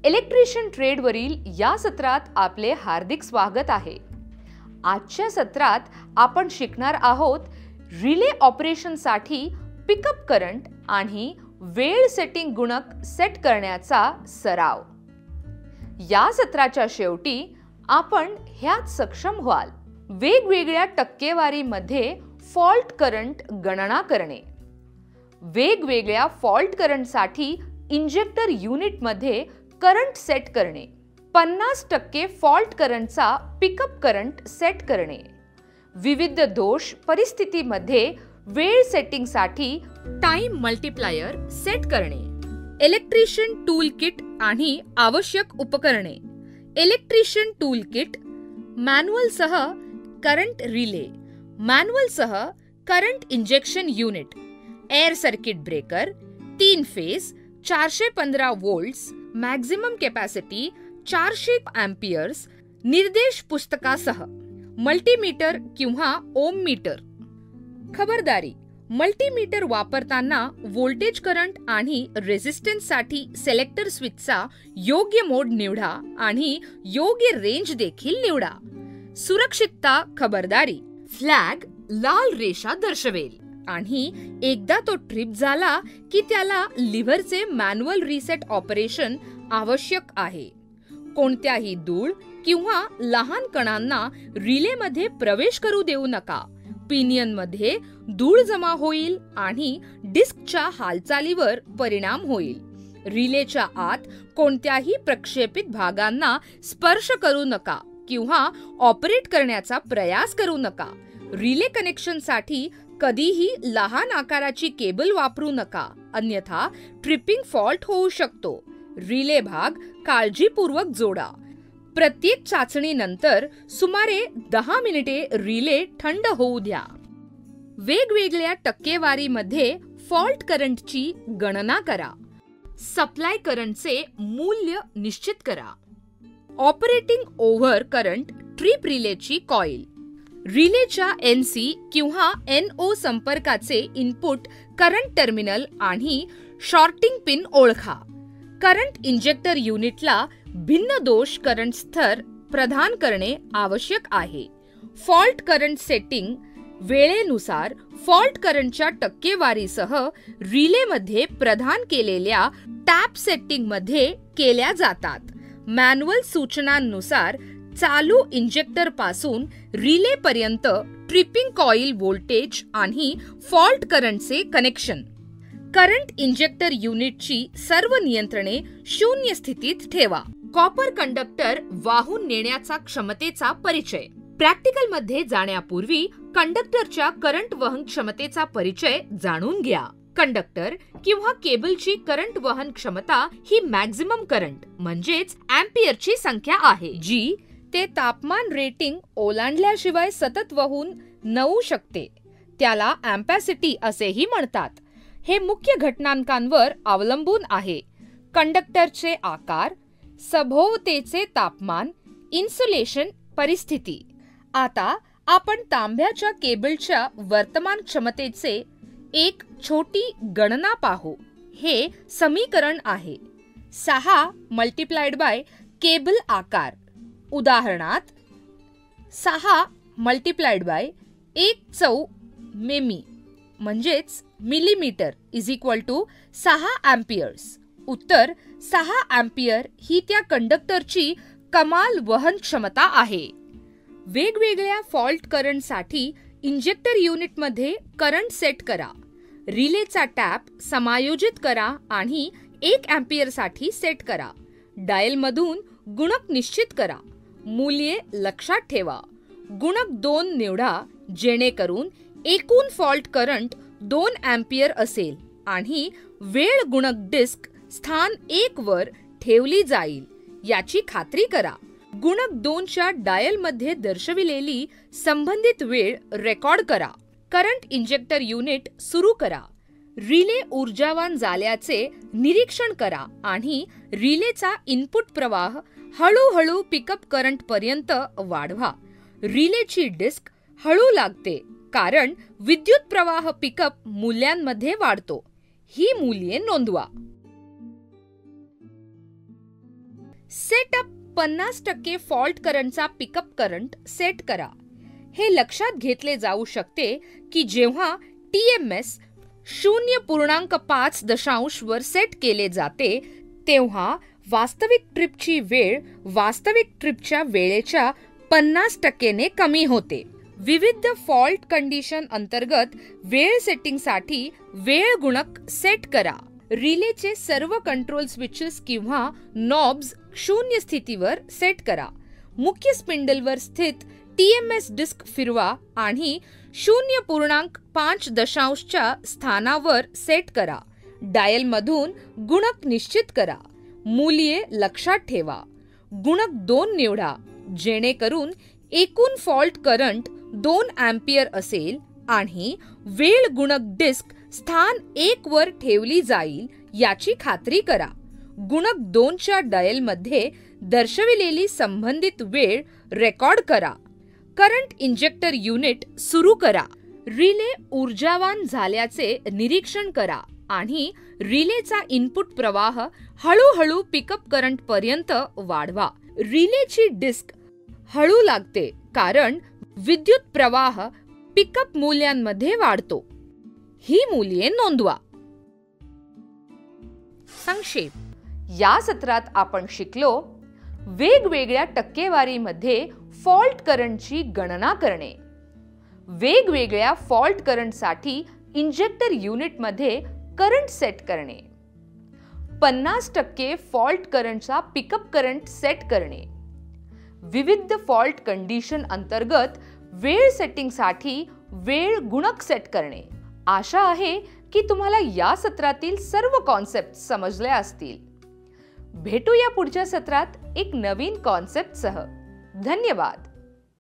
Electrician ट्रेडवरील या सत्रात आपले हार्दिक स्वागत आहे। आजच्या सत्रात आपण शिकणार आहोत रिले ऑपरेशनसाठी पिकअप करंट आणि वेळ सेटिंग गुणक सेट करण्याचा सराव। या सत्राच्या शेवटी आपण ह्यात सक्षम व्हाल वेगवेगळ्या टक्केवारीमध्ये फॉल्ट करंट गणना करणे, वेगवेगळ्या फॉल्ट करंटसाठी इंजेक्टर युनिटमध्ये करंट सेट करणे, 50% फॉल्ट करंटचा पिकअप करंट सेट करणे, विविध दोष परिस्थितीमध्ये वेळ सेटिंगसाठी टाइम मल्टीप्लायर सेट करणे, इलेक्ट्रिशियन टूल किट आणि आवश्यक उपकरणे, इलेक्ट्रिशियन टूल किट, मॅन्युअल सह करंट रिले, मॅन्युअल सह current injection unit, air circuit breaker, 3 phase 415 volts, maximum capacity 400 अँपियर्स, निर्देश पुस्तकासह, मल्टीमीटर किंवा ओम मीटर। खबरदारी, मल्टीमीटर वापरताना व्होल्टेज करंट आणि रेझिस्टन्ससाठी सिलेक्टर स्विचचा योग्य मोड निवडा आणि योग्य रेंज देखील निवडा। सुरक्षितता खबरदारी, फ्लॅग लाल रेषा दर्शवेल आणि एकदा तो ट्रिप झाला की त्याला लिव्हरचे मॅन्युअल रिसेट ऑपरेशन आवश्यक आहे। कोणत्याही धूळ किंवा लहान कणांना रिलेमध्ये प्रवेश करू देऊ नका। पिनियनमध्ये धूळ जमा होईल आणि डिस्कच्या हालचालीवर परिणाम होईल। रिलेच्या आत कोणत्याही प्रक्षेपित भागांना स्पर्श करू नका किंवा ऑपरेट करण्याचा प्रयास करू नका। रिले कनेक्शनसाठी कधीही लहान आकाराची केबल वापरू नका, अन्यथा ट्रिपिंग फॉल्ट होऊ शकतो। रिले भाग काळजीपूर्वक जोडा। प्रत्येक चाचणीनंतर सुमारे 10 मिनिटे रिले थंड होऊ द्या। वेगवेगळ्या टक्केवारीमध्ये फॉल्ट करंटची गणना करा। सप्लाय करंटचे मूल्य निश्चित करा। ऑपरेटिंग ओव्हर करंट ट्रिप रिलेची कॉईल, रिलेच्या NC किंवा NO संपर्काचे इनपुट करंट टर्मिनल आणि शॉर्टिंग पिन ओळखा। करंट इंजेक्टर युनिटला भिन्न दोष करंट स्तर प्रदान करणे आवश्यक आहे। फॉल्ट करंट सेटिंग वेळेनुसार फॉल्ट करंटच्या टक्केवारीसह रिलेमध्ये प्रदान केलेल्या टॅप सेटिंगमध्ये केल्या जातात। मॅन्युअल सूचनांनुसार चालू इंजेक्टर पासून रिले पर्यंत ट्रिपिंग कॉईल व्होल्टेज आणि फॉल्ट करंटचे कनेक्शन। करंट इंजेक्टर युनिटची सर्व नियंत्रणे 0 स्थितीत ठेवा। कॉपर कंडक्टर वाहून नेण्याचा क्षमतेचा परिचय। प्रॅक्टिकल मध्ये जाण्यापूर्वी कंडक्टरच्या करंट वहन क्षमतेचा परिचय जाणून घ्या। कंडक्टर किंवा केबलची करंट वहन क्षमता ही मॅक्सिमम करंट म्हणजेच अँपिअरची संख्या आहे, जी ते तापमान रेटिंग ओलांडल्याशिवाय सतत वाहून नेऊ शकते। त्याला अँपॅसिटी असेही म्हणतात। हे मुख्य घटकांवर अवलंबून आहे: कंडक्टरचे आकार, सभोवतेचे तापमान, इन्सुलेशन परिस्थिती। आता आपण तांब्याच्या केबलच्या वर्तमान क्षमतेचे एक छोटी गणना पाहू। हे समीकरण आहे 6 × केबल आकार। उदाहरणात 6 × 1/4 मिमी म्हणजेच मिलीमीटर = 6 अँपियर्स। उत्तर 6 अँपियर ही त्या कंडक्टरची कमाल वहन क्षमता आहे। वेगवेगळ्या फॉल्ट करंटसाठी इंजेक्टर युनिटमध्ये करंट सेट करा। रिलेचा टॅप समायोजित करा आणि 1 अँपियरसाठी सेट करा। डायलमधून गुणक निश्चित करा। मूल्ये लक्षात ठेवा। गुणक 2 निवडा जेणेकरून एकूण फॉल्ट करंट 2 अँपियर असेल आणि वेळ गुणक डिस्क स्थान 1 वर ठेवली जाईल याची खात्री करा। गुणक 2 च्या डायलमध्ये दर्शविलेली संबंधित वेळ रेकॉर्ड करा। करंट इंजेक्टर युनिट सुरू करा। रिले ऊर्जावान झाल्याचे निरीक्षण करा आणि रिलेचा इनपुट प्रवाह हळूहळू पिकअप करंट पर्यंत वाढवा। रिलेची डिस्क हळू लागते कारण विद्युत प्रवाह पिकअप मूल्यांमध्ये वाढतो। ही मूल्ये नोंदवा। सेटअप 50% फॉल्ट करंटचा पिकअप करंट सेट करा. हे लक्षात घेतले जाऊ शकते की जेव्हा TMS 0.5 वर सेट केले जाते तेव्हा वास्तविक ट्रिपची वेळ वास्तविक ट्रिपच्या वेळेच्या 50% ने कमी होते. विविध फॉल्ट कंडिशन अंतर्गत वेळ सेटिंगसाठी वेळ गुणक सेट करा. रिलेचे सर्व कंट्रोल स्विचेस किंवा नॉब्स 0 स्थितीवर सेट करा. मुख्य स्पिंडलवर स्थित TMS डिस्क फिरवा आणि 0.5 च्या स्थानावर सेट करा. डायल मधून गुणक निश्चित करा. मूल्ये लक्षात ठेवा. गुणक 2 निवडा जेणेकरून एकूण फॉल्ट करंट 2 अँपिअर असेल आणि वेळ गुणक डिस्क स्थान 1 वर ठेवली जाईल याची खात्री करा. गुणक 2 च्या डायल मध्ये दर्शविलेली संबंधित वेळ रेकॉर्ड करा. करंट इंजेक्टर युनिट सुरू करा. रिले ऊर्जावान झाल्याचे निरीक्षण करा आणि रिलेचा इनपुट प्रवाह हळूहळू पिकअप करंट पर्यंत वाढवा. रिलेची डिस्क हळू लागते कारण विद्युत प्रवाह पिकअप मूल्यांमध्ये वाढतो. ही मूल्ये नोंदवा. संक्षेप. या सत्रात आपण शिकलो वेगवेगळ्या टक्केवारीमध्ये फॉल्ट करंटची गणना करणे, वेगवेगळ्या फॉल्ट करंटसाठी इंजेक्टर युनिटमध्ये करंट सेट करणे, 50% फॉल्ट करंटचा पिकअप करंट सेट करणे, विविध फॉल्ट कंडिशन अंतर्गत वेळ सेटिंगसाठी वेळ गुणक सेट करणे. आशा आहे की तुम्हाला या सत्रातील सर्व कॉन्सेप्ट समजले असतील. भेटूया पुढच्या सत्रात एक नवीन कॉन्सेप्टसह. धन्यवाद.